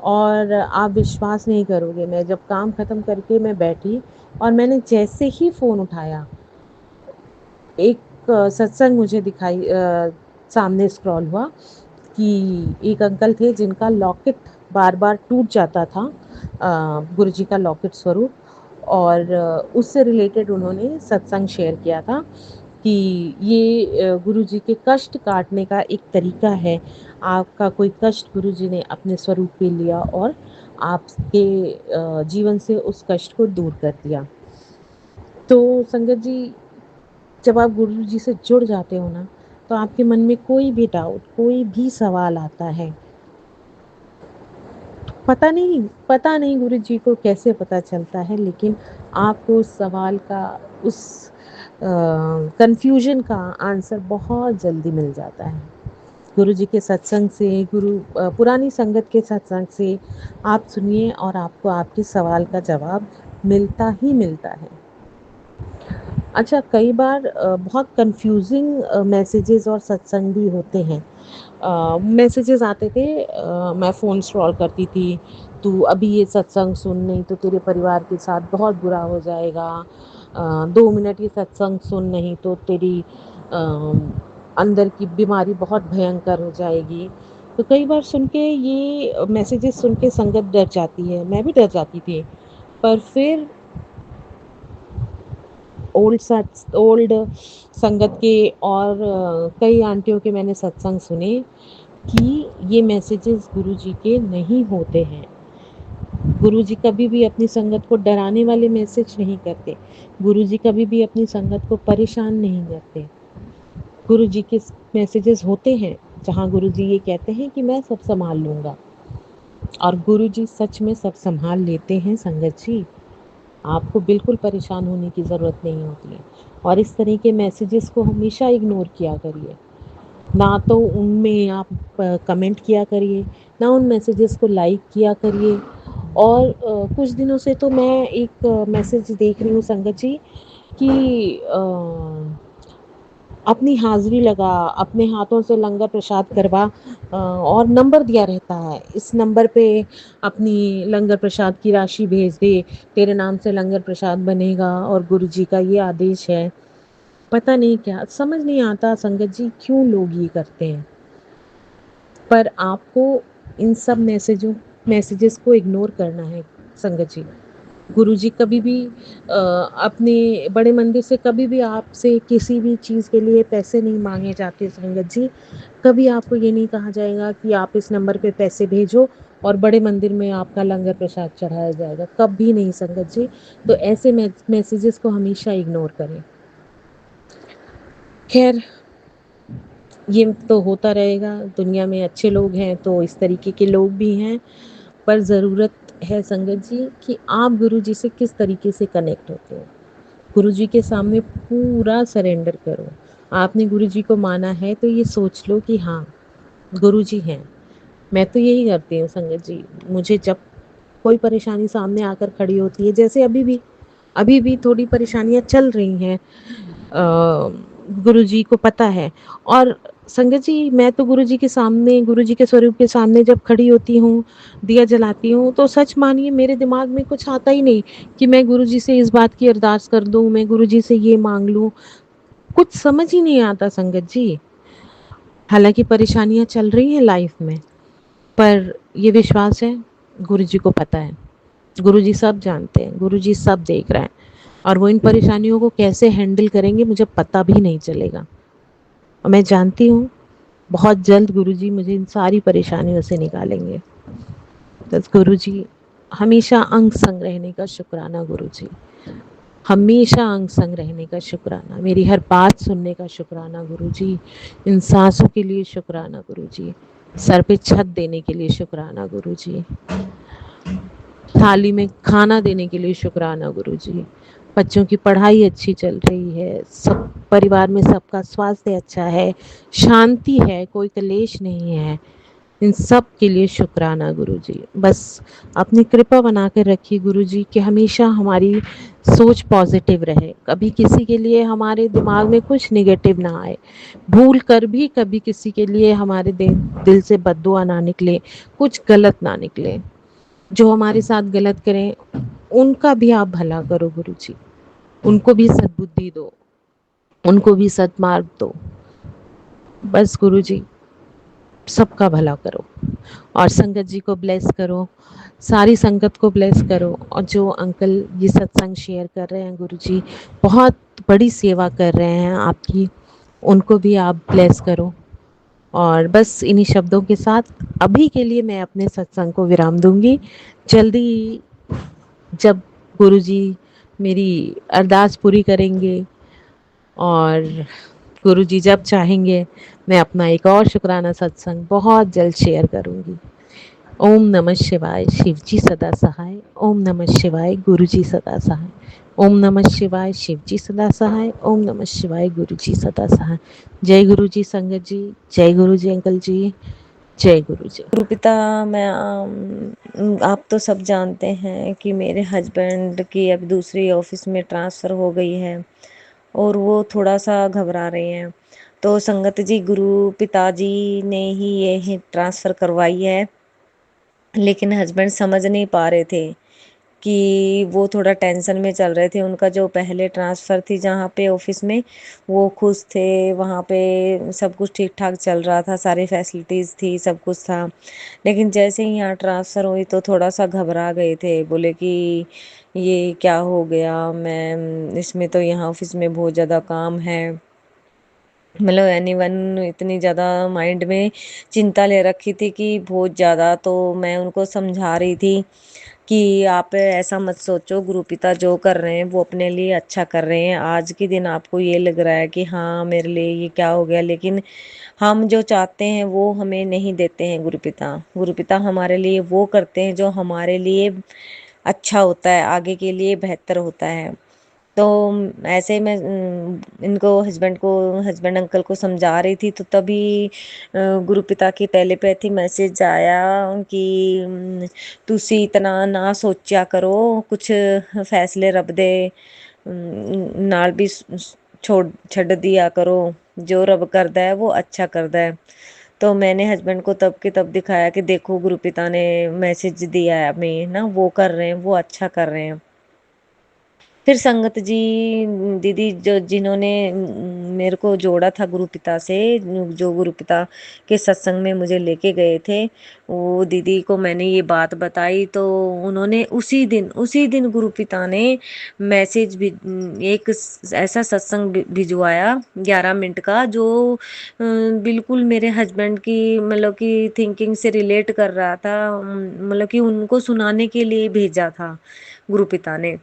और आप विश्वास नहीं करोगे मैं जब काम ख़त्म करके मैं बैठी और मैंने जैसे ही फ़ोन उठाया एक सत्संग मुझे सामने स्क्रॉल हुआ कि एक अंकल थे जिनका लॉकेट बार-बार टूट जाता था गुरुजी का लॉकेट स्वरूप और उससे रिलेटेड उन्होंने सत्संग शेयर किया था कि ये गुरुजी के कष्ट काटने का एक तरीका है। आपका कोई कष्ट गुरुजी ने अपने स्वरूप पे लिया और आपके जीवन से उस कष्ट को दूर कर दिया। तो संगत जी जब आप गुरुजी से जुड़ जाते हो ना, तो आपके मन में कोई भी डाउट, कोई भी सवाल आता है, पता नहीं गुरुजी को कैसे पता चलता है लेकिन आपको उस सवाल का उस कन्फ्यूज़न का आंसर बहुत जल्दी मिल जाता है। गुरुजी के सत्संग से पुरानी संगत के सत्संग से आप सुनिए और आपको आपके सवाल का जवाब मिलता ही मिलता है। अच्छा कई बार बहुत कन्फ्यूज़िंग मैसेजेस और सत्संग भी होते हैं। मैसेजेस आते थे मैं फ़ोन स्क्रॉल करती थी, "तू अभी ये सत्संग सुन नहीं तो तेरे परिवार के साथ बहुत बुरा हो जाएगा। 2 मिनट ये सत्संग सुन नहीं तो तेरी अ, अंदर की बीमारी बहुत भयंकर हो जाएगी।" तो कई बार सुन के ये मैसेजेस सुन के संगत डर जाती है, मैं भी डर जाती थी। पर फिर ओल्ड संगत के और कई आंटियों के मैंने सत्संग सुने कि ये मैसेजेस गुरुजी के नहीं होते हैं। गुरुजी कभी भी अपनी संगत को डराने वाले मैसेज नहीं करते। गुरुजी कभी भी अपनी संगत को परेशान नहीं करते। गुरुजी के मैसेजेस होते हैं जहाँ गुरुजी ये कहते हैं कि मैं सब संभाल लूँगा, और गुरुजी सच में सब संभाल लेते हैं संगत जी। आपको बिल्कुल परेशान होने की ज़रूरत नहीं होती है, और इस तरह के मैसेजेस को हमेशा इग्नोर किया करिए। ना तो उनमें आप कमेंट किया करिए, ना उन मैसेजेस को लाइक किया करिए। और कुछ दिनों से तो मैं एक मैसेज देख रही हूँ संगत जी कि अपनी हाज़िरी लगा, अपने हाथों से लंगर प्रसाद करवा, और नंबर दिया रहता है, इस नंबर पे अपनी लंगर प्रसाद की राशि भेज दे, तेरे नाम से लंगर प्रसाद बनेगा और गुरुजी का ये आदेश है। पता नहीं क्या समझ नहीं आता संगत जी क्यों लोग ये करते हैं। पर आपको इन सब मैसेजेस को इग्नोर करना है संगत जी। गुरुजी कभी भी अपने बड़े मंदिर से कभी भी आपसे किसी भी चीज़ के लिए पैसे नहीं मांगे जाते संगत जी। कभी आपको ये नहीं कहा जाएगा कि आप इस नंबर पे पैसे भेजो और बड़े मंदिर में आपका लंगर प्रसाद चढ़ाया जाएगा, कभी नहीं संगत जी। तो ऐसे मैसेजेस को हमेशा इग्नोर करें। खैर, ये तो होता रहेगा, दुनिया में अच्छे लोग हैं तो इस तरीके के लोग भी हैं, पर ज़रूरत है संगत जी कि आप गुरुजी से किस तरीके से कनेक्ट होते हो। गुरुजी के सामने पूरा सरेंडर करो। आपने गुरुजी को माना है तो ये सोच लो कि हाँ, गुरुजी हैं। मैं तो यही करती हूँ संगत जी। मुझे जब कोई परेशानी सामने आकर खड़ी होती है, जैसे अभी भी थोड़ी परेशानियाँ चल रही हैं, गुरुजी को पता है। और संगत जी, मैं तो गुरुजी के सामने, गुरुजी के स्वरूप के सामने जब खड़ी होती हूँ, दिया जलाती हूँ, तो सच मानिए मेरे दिमाग में कुछ आता ही नहीं कि मैं गुरुजी से इस बात की अरदास कर दूँ, मैं गुरुजी से ये मांग लूँ। कुछ समझ ही नहीं आता संगत जी। हालांकि परेशानियाँ चल रही हैं लाइफ में, पर ये विश्वास है गुरुजी को पता है, गुरुजी सब जानते हैं, गुरुजी सब देख रहे हैं, और वो इन परेशानियों को कैसे हैंडल करेंगे मुझे पता भी नहीं चलेगा। और मैं जानती हूँ बहुत जल्द गुरुजी मुझे इन सारी परेशानियों से निकालेंगे। बस गुरुजी, हमेशा अंग संग रहने का शुक्राना गुरुजी, हमेशा अंग संग रहने का शुक्राना, मेरी हर बात सुनने का शुक्राना गुरुजी, इन सांसों के लिए शुक्राना गुरुजी, सर पे छत देने के लिए शुक्राना गुरुजी, थाली में खाना देने के लिए शुक्राना गुरुजी, बच्चों की पढ़ाई अच्छी चल रही है, सब परिवार में सबका स्वास्थ्य अच्छा है, शांति है, कोई कलेश नहीं है, इन सब के लिए शुक्राना गुरुजी। बस अपनी कृपा बना कर रखिए गुरुजी कि हमेशा हमारी सोच पॉजिटिव रहे, कभी किसी के लिए हमारे दिमाग में कुछ नेगेटिव ना आए, भूल कर भी कभी किसी के लिए हमारे दिल से बद्दुआ ना निकले, कुछ गलत ना निकले। जो हमारे साथ गलत करें उनका भी आप भला करो गुरुजी, उनको भी सद्बुद्धि दो, उनको भी सद्मार्ग दो। बस गुरुजी, सबका भला करो और संगत जी को ब्लेस करो, सारी संगत को ब्लेस करो। और जो अंकल ये सत्संग शेयर कर रहे हैं गुरुजी, बहुत बड़ी सेवा कर रहे हैं आपकी, उनको भी आप ब्लेस करो। और बस इन्हीं शब्दों के साथ अभी के लिए मैं अपने सत्संग को विराम दूंगी। जल्दी जब गुरुजी मेरी अरदास पूरी करेंगे और गुरुजी जब चाहेंगे, मैं अपना एक और शुक्राना सत्संग बहुत जल्द शेयर करूंगी। ओम नमः शिवाय, शिवजी सदा सहाय। ओम नमः शिवाय, गुरुजी सदा सहाय। ओम नमः शिवाय, शिवजी सदा सहाय। ओम नमः शिवाय, गुरुजी सदा सहाय। जय गुरुजी संगत जी, जय गुरुजी अंकल जी, जय गुरुजी। गुरुपिता, मैं आप तो सब जानते हैं कि मेरे हस्बैंड की अब दूसरी ऑफिस में ट्रांसफ़र हो गई है और वो थोड़ा सा घबरा रहे हैं। तो संगत जी, गुरु पिताजी ने ही ये ट्रांसफ़र करवाई है, लेकिन हस्बैंड समझ नहीं पा रहे थे कि वो थोड़ा टेंशन में चल रहे थे। उनका जो पहले ट्रांसफ़र थी जहाँ पे ऑफिस में, वो खुश थे, वहाँ पे सब कुछ ठीक ठाक चल रहा था, सारी फैसिलिटीज़ थी, सब कुछ था। लेकिन जैसे ही यहाँ ट्रांसफ़र हुई तो थोड़ा सा घबरा गए थे, बोले कि ये क्या हो गया, मैं इसमें तो यहाँ ऑफिस में बहुत ज़्यादा काम है। मतलब एनीवन इतनी ज़्यादा माइंड में चिंता ले रखी थी कि बहुत ज़्यादा। तो मैं उनको समझा रही थी कि आप ऐसा मत सोचो, गुरुपिता जो कर रहे हैं वो अपने लिए अच्छा कर रहे हैं। आज के दिन आपको ये लग रहा है कि हाँ मेरे लिए ये क्या हो गया, लेकिन हम जो चाहते हैं वो हमें नहीं देते हैं गुरुपिता। गुरुपिता हमारे लिए वो करते हैं जो हमारे लिए अच्छा होता है, आगे के लिए बेहतर होता है। तो ऐसे ही मैं इनको हस्बैंड अंकल को समझा रही थी, तो तभी गुरुपिता की टेलीपैथी मैसेज आया कि तुसी इतना ना सोचा करो, कुछ फैसले रब दे नाल भी छोड़ छड़ दिया करो, जो रब करदा है वो अच्छा करदा है। तो मैंने हस्बैंड को तब के तब दिखाया कि देखो गुरुपिता ने मैसेज दिया है हमें ना, वो कर रहे हैं, वो अच्छा कर रहे हैं। फिर संगत जी, दीदी जो जिन्होंने मेरे को जोड़ा था गुरुपिता से, जो गुरुपिता के सत्संग में मुझे लेके गए थे, वो दीदी को मैंने ये बात बताई तो उन्होंने उसी दिन गुरुपिता ने मैसेज भी एक ऐसा सत्संग भिजवाया 11 मिनट का, जो बिल्कुल मेरे हस्बैंड की मतलब कि थिंकिंग से रिलेट कर रहा था, मतलब कि उनको सुनाने के लिए भेजा था गुरुपिता ने।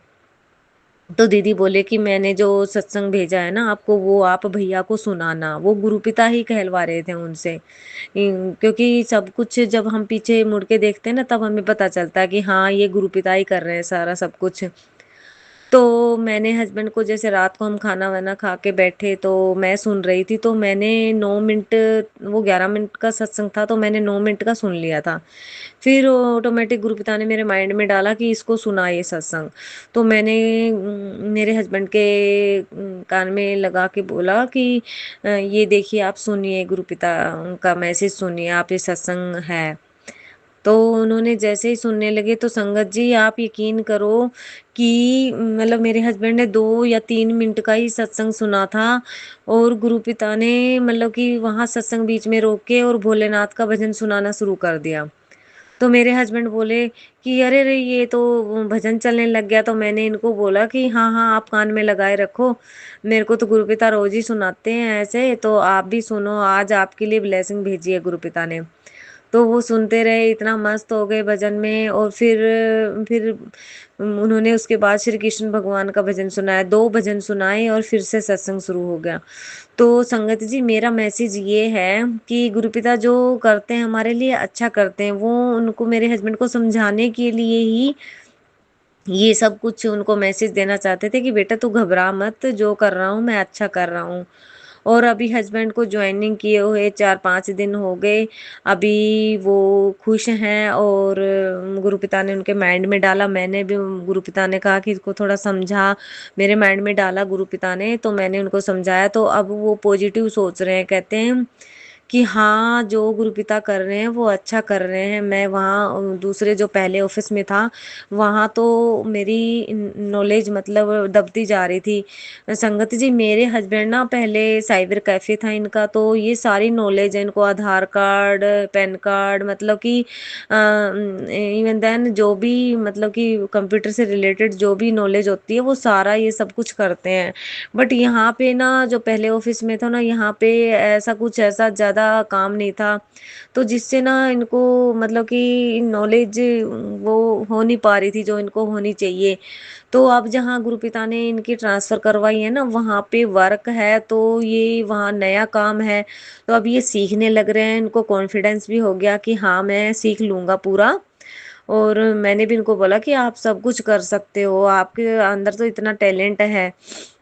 तो दीदी बोले कि मैंने जो सत्संग भेजा है ना आपको, वो आप भैया को सुनाना। वो गुरुपिता ही कहलवा रहे थे उनसे। क्योंकि सब कुछ जब हम पीछे मुड़ के देखते हैं ना, तब हमें पता चलता है कि हाँ ये गुरुपिता ही कर रहे हैं सारा सब कुछ। तो मैंने हस्बैंड को, जैसे रात को हम खाना वाना खा के बैठे तो मैं सुन रही थी, तो मैंने 9 मिनट, वो 11 मिनट का सत्संग था तो मैंने 9 मिनट का सुन लिया था। फिर ऑटोमेटिक गुरुपिता ने मेरे माइंड में डाला कि इसको सुना ये सत्संग। तो मैंने मेरे हस्बैंड के कान में लगा के बोला कि ये देखिए आप सुनिए, गुरुपिता का मैसेज सुनिए, आप, ये सत्संग है। तो उन्होंने जैसे ही सुनने लगे तो संगत जी आप यकीन करो कि मतलब मेरे हस्बैंड ने 2 या 3 मिनट का ही सत्संग सुना था, और गुरुपिता ने मतलब कि वहां सत्संग बीच में रोक के और भोलेनाथ का भजन सुनाना शुरू कर दिया। तो मेरे हस्बैंड बोले कि अरे रे ये तो भजन चलने लग गया। तो मैंने इनको बोला कि हाँ हाँ आप कान में लगाए रखो, मेरे को तो गुरुपिता रोज ही सुनाते हैं ऐसे, तो आप भी सुनो, आज आपके लिए ब्लेसिंग भेजी है गुरुपिता ने। तो वो सुनते रहे, इतना मस्त हो गए भजन में। और फिर उन्होंने उसके बाद श्री कृष्ण भगवान का भजन सुनाया, 2 भजन सुनाए और फिर से सत्संग शुरू हो गया। तो संगत जी मेरा मैसेज ये है कि गुरुपिता जो करते हैं हमारे लिए अच्छा करते हैं, वो उनको, मेरे हस्बैंड को समझाने के लिए ही ये सब कुछ उनको मैसेज देना चाहते थे कि बेटा तू घबरा मत, जो कर रहा हूँ मैं अच्छा कर रहा हूँ। और अभी हस्बैंड को ज्वाइनिंग किए हुए 4-5 दिन हो गए, अभी वो खुश हैं। और गुरुपिता ने उनके माइंड में डाला, मैंने भी, गुरुपिता ने कहा कि इसको थोड़ा समझा, मेरे माइंड में डाला गुरुपिता ने, तो मैंने उनको समझाया। तो अब वो पॉजिटिव सोच रहे हैं, कहते हैं कि हाँ जो गुरुपिता कर रहे हैं वो अच्छा कर रहे हैं। मैं वहाँ दूसरे जो पहले ऑफिस में था, वहाँ तो मेरी नॉलेज मतलब दबती जा रही थी। संगत जी मेरे हस्बैंड ना, पहले साइबर कैफे था इनका, तो ये सारी नॉलेज है इनको, आधार कार्ड, पैन कार्ड, मतलब कि इवन देन जो भी मतलब कि कंप्यूटर से रिलेटेड जो भी नॉलेज होती है वो सारा ये सब कुछ करते हैं। बट यहाँ पे ना, जो पहले ऑफिस में था ना, यहाँ पे ऐसा कुछ ऐसा ज़्यादा काम नहीं था, तो जिससे ना इनको मतलब कि नॉलेज वो हो नहीं पा रही थी जो इनको होनी चाहिए। तो अब जहाँ गुरुपिता ने इनकी ट्रांसफ़र करवाई है ना, वहाँ पे वर्क है, तो ये वहाँ नया काम है, तो अब ये सीखने लग रहे हैं, इनको कॉन्फिडेंस भी हो गया कि हाँ मैं सीख लूँगा पूरा। और मैंने भी इनको बोला कि आप सब कुछ कर सकते हो, आपके अंदर तो इतना टैलेंट है।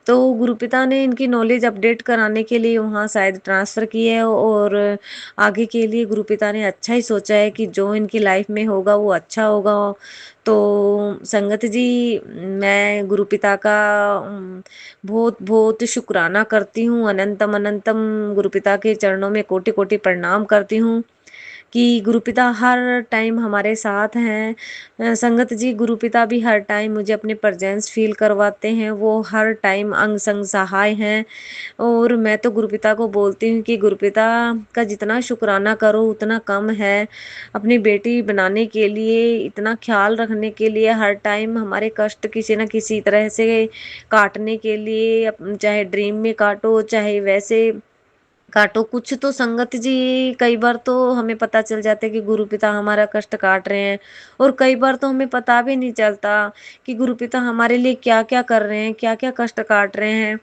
तो गुरुपिता ने इनकी नॉलेज अपडेट कराने के लिए वहाँ शायद ट्रांसफ़र की है, और आगे के लिए गुरुपिता ने अच्छा ही सोचा है कि जो इनकी लाइफ में होगा वो अच्छा होगा। तो संगत जी मैं गुरुपिता का बहुत बहुत शुक्राना करती हूँ, अनंतम अनंतम गुरुपिता के चरणों में कोटि कोटि प्रणाम करती हूँ कि गुरुपिता हर टाइम हमारे साथ हैं। संगत जी, गुरुपिता भी हर टाइम मुझे अपने प्रेजेंस फील करवाते हैं, वो हर टाइम अंग संग सहाय हैं। और मैं तो गुरुपिता को बोलती हूँ कि गुरुपिता का जितना शुक्राना करो उतना कम है। अपनी बेटी बनाने के लिए, इतना ख्याल रखने के लिए, हर टाइम हमारे कष्ट किसी न किसी तरह से काटने के लिए, चाहे ड्रीम में काटो चाहे वैसे काटो, कुछ तो संगत जी कई बार तो हमें पता चल जाता है कि गुरुपिता हमारा कष्ट काट रहे हैं, और कई बार तो हमें पता भी नहीं चलता कि गुरुपिता हमारे लिए क्या क्या कर रहे हैं, क्या क्या कष्ट काट रहे हैं।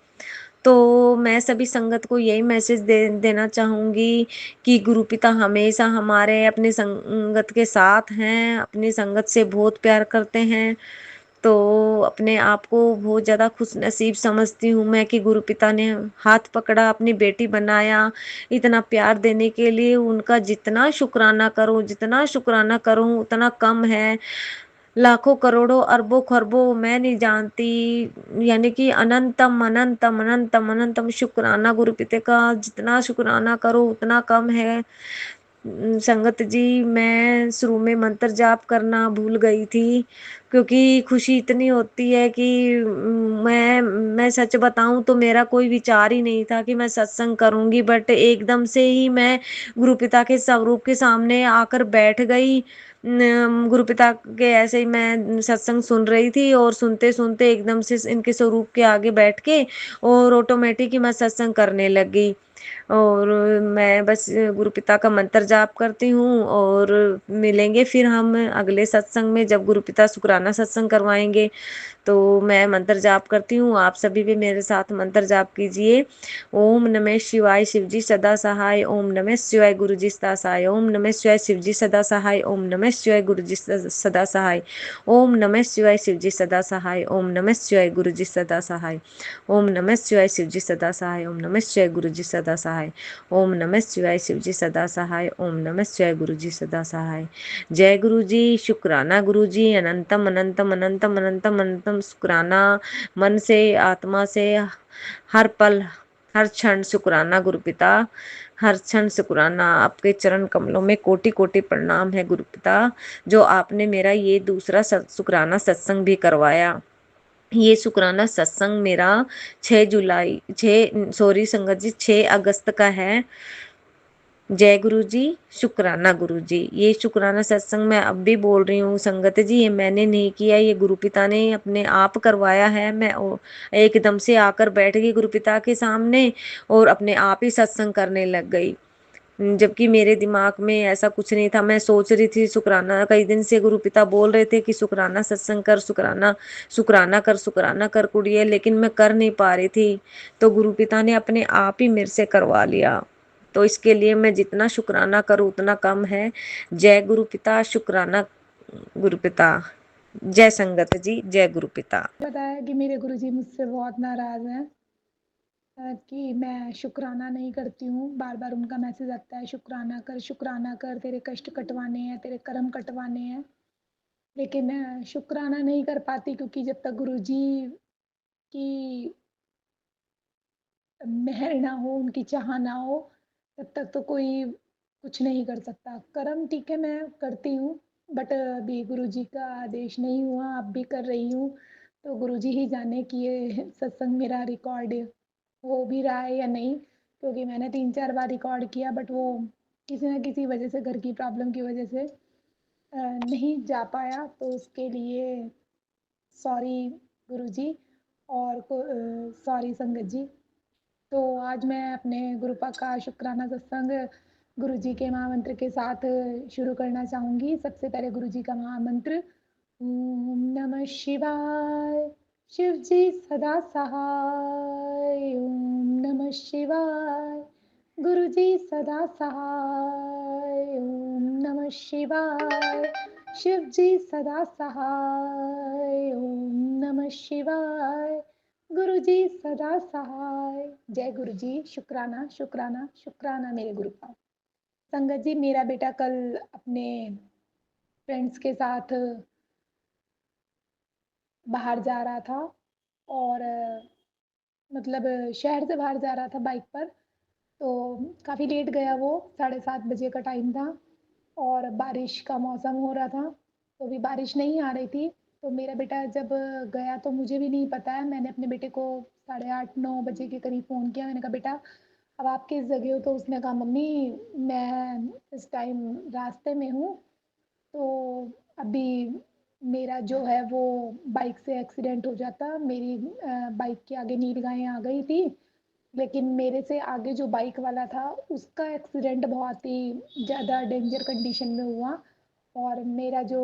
तो मैं सभी संगत को यही मैसेज देना चाहूंगी कि गुरुपिता हमेशा हमारे अपने संगत के साथ हैं, अपनी संगत से बहुत प्यार करते हैं। तो अपने आप को बहुत ज़्यादा खुश नसीब समझती हूँ मैं कि गुरुपिता ने हाथ पकड़ा, अपनी बेटी बनाया, इतना प्यार देने के लिए उनका जितना शुक्राना करूँ, जितना शुक्राना करूँ उतना कम है। लाखों करोड़ों अरबों खरबों मैं नहीं जानती, यानी कि अनंतम अनंतम अनंतम अनंतम शुक्राना गुरुपिता का, जितना शुक्राना करो उतना कम है। संगत जी, मैं शुरू में मंत्र जाप करना भूल गई थी, क्योंकि खुशी इतनी होती है कि मैं सच बताऊं तो मेरा कोई विचार ही नहीं था कि मैं सत्संग करूंगी, बट एकदम से ही मैं गुरुपिता के स्वरूप के सामने आकर बैठ गई। गुरुपिता के ऐसे ही मैं सत्संग सुन रही थी, और सुनते सुनते एकदम से इनके स्वरूप के आगे बैठ के और ऑटोमेटिक ही मैं सत्संग करने लग गई। और मैं बस गुरुपिता का मंत्र जाप करती हूँ, और मिलेंगे फिर हम अगले सत्संग में जब गुरुपिता शुक्राना सत्संग करवाएंगे। तो मैं मंत्र जाप करती हूँ, आप सभी भी मेरे साथ मंत्र जाप कीजिए। ओम नमः शिवाय, शिवजी सदा सहाय। ओम नमः शिवाय, गुरुजी सदा सहाय। ओम नमः शिवाय, शिवजी सदा सहाय। ओम नमः शिवाय, गुरुजी सदा सहाय। ओम नमः शिवाय, शिवजी सदा सहाय। ओम नमः शिवाय, गुरुजी सदा सहाय। ओम नमः शिवाय, शिवजी सदा सहाय। ओम नमः शिवाय, गुरुजी सदा सहाय। ओम नमः शिवाय, शिवजी सदा सहाय। ओम नमः शिवाय, गुरुजी सदा सहाय। जय गुरु जी, शुक्राना गुरु जी, अनंतम अनंतम अनंतम अनंतम अनंतम शुक्राना, मन से आत्मा से हर पल हर क्षण शुक्राना गुरुपिता, हर क्षण शुक्राना। आपके चरण कमलों में कोटि कोटि प्रणाम है गुरुपिता, जो आपने मेरा ये दूसरा शुक्राना सत्संग भी करवाया। ये शुक्राना सत्संग मेरा 6 अगस्त का है। जय गुरु जी, शुक्राना गुरु जी। ये शुक्राना सत्संग मैं अब भी बोल रही हूँ संगत जी, ये मैंने नहीं किया, ये गुरुपिता ने अपने आप करवाया है। मैं एकदम से आकर बैठ गई गुरुपिता के सामने और अपने आप ही सत्संग करने लग गई, जबकि मेरे दिमाग में ऐसा कुछ नहीं था। मैं सोच रही थी शुक्राना, कई दिन से गुरुपिता बोल रहे थे कि शुक्राना सत्संग कर, शुक्राना शुक्राना कर कुड़िए, लेकिन मैं कर नहीं पा रही थी। तो गुरुपिता ने अपने आप ही मेरे से करवा लिया, तो इसके लिए मैं जितना शुक्राना करूँ उतना कम है। जय गुरुपिता, शुक्राना गुरुपिता। जय संगत जी, जय गुरुपिता। पता है कि मेरे गुरुजी मुझसे बहुत नाराज़ हैं कि मैं शुक्राना नहीं करती हूँ। बार बार उनका मैसेज आता है, शुक्राना कर, तेरे कष्ट कटवाने हैं, तेरे कर्म कटवाने हैं। लेकिन शुक्राना नहीं कर पाती, क्योंकि जब तक गुरुजी की मेहर ना हो, उनकी चाह ना हो, तब तक तो कोई कुछ नहीं कर सकता। कर्म ठीक है, मैं करती हूँ, बट अभी गुरुजी का आदेश नहीं हुआ, अब भी कर रही हूँ। तो गुरुजी ही जाने कि ये सत्संग मेरा रिकॉर्ड हो भी रहा है या नहीं, क्योंकि मैंने 3-4 बार रिकॉर्ड किया, बट वो किसी न किसी वजह से, घर की प्रॉब्लम की वजह से नहीं जा पाया। तो उसके लिए सॉरी गुरुजी, और सॉरी संगत जी। तो आज मैं अपने गुरुपा का शुक्राना सत्संग गुरुजी के महामंत्र के साथ शुरू करना चाहूँगी। सबसे पहले गुरुजी का महामंत्र, ओम नमः शिवाय, शिव जी सदा सहाय। ओम नमः शिवाय, गुरु जी सदा सहाय। ओम नमः शिवाय, शिव जी सदा सहाय। ओम नमः शिवाय, गुरु जी सदा सहाय। जय गुरु जी, शुक्राना शुक्राना शुक्राना मेरे गुरु का। संगत जी, मेरा बेटा कल अपने फ्रेंड्स के साथ बाहर जा रहा था, और मतलब शहर से बाहर जा रहा था बाइक पर। तो काफ़ी लेट गया वो, 7:30 बजे का टाइम था। और बारिश का मौसम हो रहा था, तो अभी बारिश नहीं आ रही थी। तो मेरा बेटा जब गया तो मुझे भी नहीं पता है, मैंने अपने बेटे को 8:30-9 बजे के करीब फ़ोन किया। मैंने कहा बेटा अब आप किस जगह हो? तो उसने कहा मम्मी मैं इस टाइम रास्ते में हूँ, तो अभी मेरा जो है वो बाइक से एक्सीडेंट हो जाता। मेरी बाइक के आगे नील गाय आ गई थी, लेकिन मेरे से आगे जो बाइक वाला था उसका एक्सीडेंट बहुत ही ज़्यादा डेंजर कंडीशन में हुआ और मेरा जो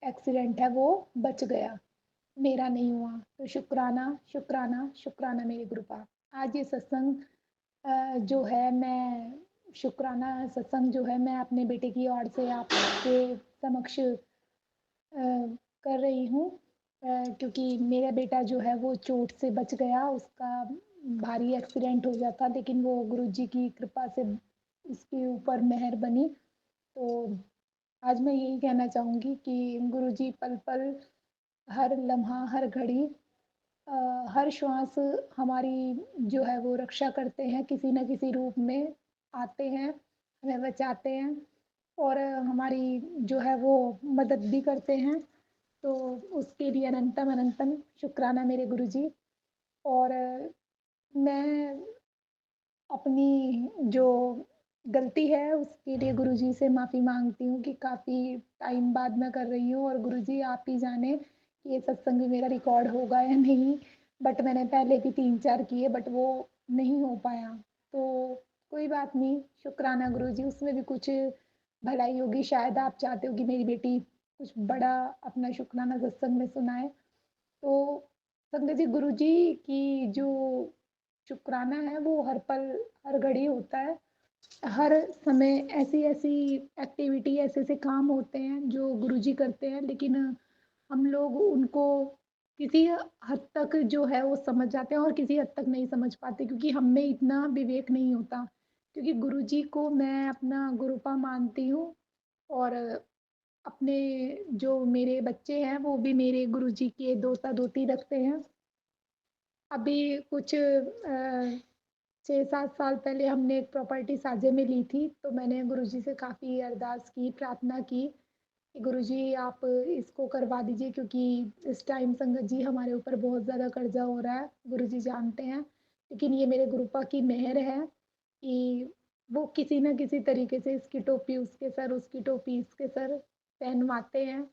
एक्सीडेंट है वो बच गया, मेरा नहीं हुआ। तो शुक्राना शुक्राना शुक्राना मेरे गुरु का। आज ये सत्संग जो है मैं शुक्राना सत्संग जो है मैं अपने बेटे की ओर से आपके समक्ष कर रही हूँ, क्योंकि मेरा बेटा जो है वो चोट से बच गया। उसका भारी एक्सीडेंट हो जाता, लेकिन वो गुरुजी की कृपा से उसके ऊपर मेहर बनी। तो आज मैं यही कहना चाहूँगी कि गुरुजी पल पल, हर लम्हा, हर घड़ी, हर श्वास हमारी जो है वो रक्षा करते हैं, किसी न किसी रूप में आते हैं, हमें बचाते हैं और हमारी जो है वो मदद भी करते हैं। तो उसके लिए अनंतम अनंतम शुक्राना मेरे गुरुजी। और मैं अपनी जो गलती है उसके लिए गुरुजी से माफ़ी माँगती हूँ कि काफ़ी टाइम बाद मैं कर रही हूँ और गुरुजी आप ही जाने कि ये सत्संग भी मेरा रिकॉर्ड होगा या नहीं। बट मैंने पहले भी 3-4 किए बट वो नहीं हो पाया। तो कोई बात नहीं, शुक्राना गुरुजी, उसमें भी कुछ भलाई होगी। शायद आप चाहते हो कि मेरी बेटी कुछ बड़ा अपना शुक्राना सत्संग में सुनाए। तो संगत जी, गुरुजी की जो शुक्राना है वो हर पल, हर घड़ी होता है। हर समय ऐसी-ऐसी एक्टिविटी, ऐसे-ऐसे काम होते हैं जो गुरुजी करते हैं, लेकिन हम लोग उनको किसी हद तक जो है वो समझ जाते हैं और किसी हद तक नहीं समझ पाते, क्योंकि हम में इतना विवेक नहीं होता। क्योंकि गुरुजी को मैं अपना गुरुपा मानती हूँ और अपने जो मेरे बच्चे हैं वो भी मेरे गुरुजी के दोता-दोती रखते हैं। अभी कुछ 6-7 साल पहले हमने एक प्रॉपर्टी साझे में ली थी, तो मैंने गुरुजी से काफ़ी अरदास की, प्रार्थना की कि गुरुजी आप इसको करवा दीजिए, क्योंकि इस टाइम संगत जी हमारे ऊपर बहुत ज़्यादा कर्जा हो रहा है, गुरुजी जानते हैं। लेकिन ये मेरे गुरुपा की मेहर है कि वो किसी न किसी तरीके से इसकी टोपी उसके सर, उसकी टोपी इसके सर पहनवाते हैं,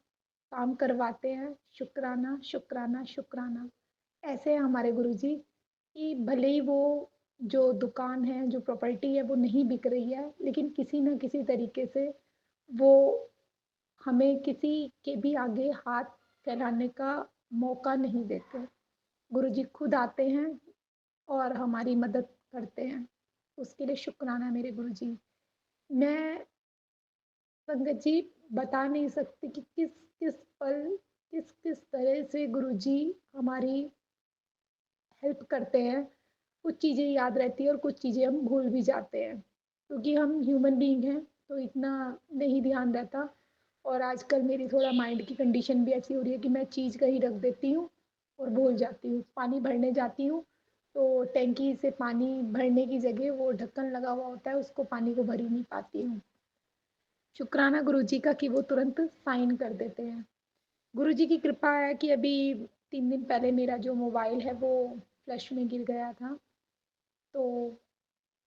काम करवाते हैं। शुक्राना, शुक्राना, शुक्राना। ऐसे हैं हमारे गुरुजी कि भले ही वो जो दुकान है, जो प्रॉपर्टी है वो नहीं बिक रही है, लेकिन किसी न किसी तरीके से वो हमें किसी के भी आगे हाथ फैलाने का मौका नहीं देते। गुरुजी खुद आते हैं और हमारी मदद करते हैं। उसके लिए शुक्राना मेरे गुरुजी। मैं संगत जी बता नहीं सकती कि किस-किस पल, किस-किस तरह से गुरुजी हमारी हेल्प करते हैं। कुछ चीज़ें याद रहती हैं और कुछ चीज़ें हम भूल भी जाते हैं, क्योंकि हम ह्यूमन बीइंग हैं, तो इतना नहीं ध्यान रहता। और आजकल मेरी थोड़ा माइंड की कंडीशन भी ऐसी हो रही है कि मैं चीज़ कहीं रख देती हूँ और भूल जाती हूँ। पानी भरने जाती हूँ, तो टैंकी से पानी भरने की जगह वो ढक्कन लगा हुआ होता है, उसको पानी को भर ही नहीं पाती हूँ। शुक्राना गुरुजी का कि वो तुरंत साइन कर देते हैं। गुरुजी की कृपा है कि अभी 3 दिन पहले मेरा जो मोबाइल है वो फ्लश में गिर गया था, तो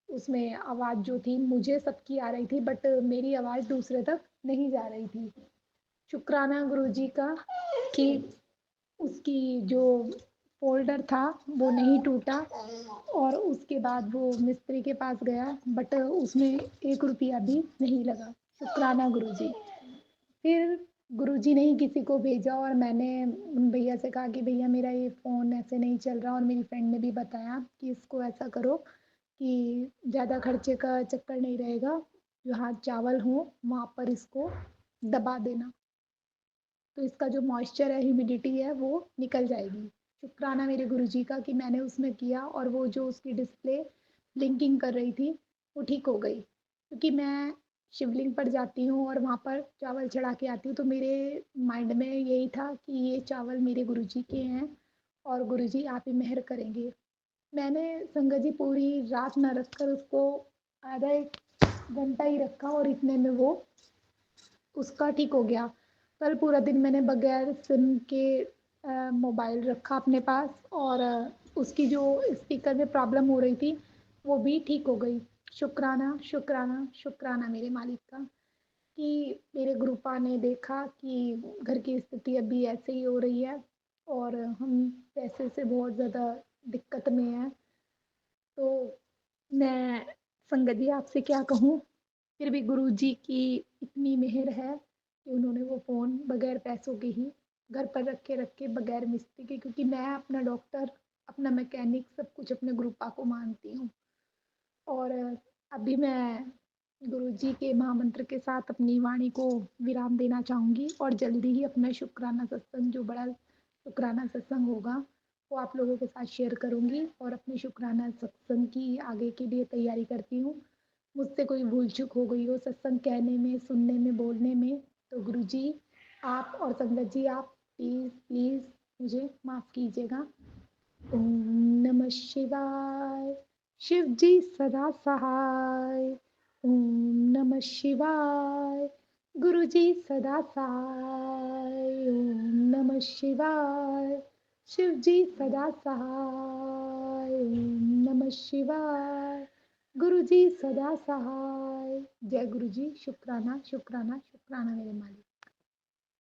उसमें आवाज़ जो थी मुझे सबकी आ रही थी, बट मेरी आवाज़ दूसरे तक नहीं जा रही थी। शुक्राना गुरुजी का कि उसकी जो फ़ोल्डर था वो नहीं टूटा और उसके बाद वो मिस्त्री के पास गया, बट उसमें 1 रुपया भी नहीं लगा। शुक्राना गुरुजी। फिर गुरुजी ने ही किसी को भेजा और मैंने भैया से कहा कि भैया मेरा ये फ़ोन ऐसे नहीं चल रहा, और मेरी फ्रेंड ने भी बताया कि इसको ऐसा करो कि ज़्यादा खर्चे का चक्कर नहीं रहेगा, जहाँ चावल हो वहाँ पर इसको दबा देना, तो इसका जो मॉइस्चर है, ह्यूमिडिटी है, वो निकल जाएगी। शुक्राना मेरे गुरुजी का कि मैंने उसमें किया और वो जो उसकी डिस्प्ले ब्लिंकिंग कर रही थी, वो ठीक हो गई। क्योंकि मैं शिवलिंग पर जाती हूँ और वहाँ पर चावल चढ़ा के आती हूँ, तो मेरे माइंड में यही था कि ये चावल मेरे गुरुजी के हैं और गुरुजी आप ही मेहर करेंगे। मैंने संगत जी पूरी रात ना रख कर उसको आधा 1 घंटा ही रखा और इतने में वो उसका ठीक हो गया। कल पूरा दिन मैंने बगैर सिम के मोबाइल रखा अपने पास और उसकी जो स्पीकर में प्रॉब्लम हो रही थी वो भी ठीक हो गई। शुक्राना शुक्राना शुक्राना मेरे मालिक का कि मेरे ग्रुपा ने देखा कि घर की स्थिति अभी ऐसे ही हो रही है और हम पैसे से बहुत ज़्यादा दिक्कत में हैं। तो मैं संगत जी आपसे क्या कहूँ, फिर भी गुरुजी की इतनी मेहर है कि उन्होंने वो फ़ोन बगैर पैसों के ही घर पर रख के बगैर मिस्त्री के, क्योंकि मैं अपना डॉक्टर, अपना मैकेनिक सब कुछ अपने गुरुपा को मानती हूँ। और अभी मैं गुरुजी के महामंत्र के साथ अपनी वाणी को विराम देना चाहूँगी और जल्दी ही अपना शुक्राना सत्संग, जो बड़ा शुक्राना सत्संग होगा, वो आप लोगों के साथ शेयर करूँगी और अपने शुक्राना सत्संग की आगे के लिए तैयारी करती हूँ। मुझसे कोई भूल चूक हो गई हो सत्संग कहने में, सुनने में, बोलने में, तो गुरुजी आप और संगत जी आप प्लीज़ प्लीज़ मुझे माफ़ कीजिएगा। ओम नमः शिवाय। शिव जी सदा सहाय। ओम नमः शिवाय। गुरु जी सदा सहाय। ओम नमः शिवाय। शिव जी सदा सहाय। ओम नमः शिवाय। गुरु जी सदा सहाय। जय गुरु जी। शुक्राना शुक्राना शुक्राना मेरे मालिक।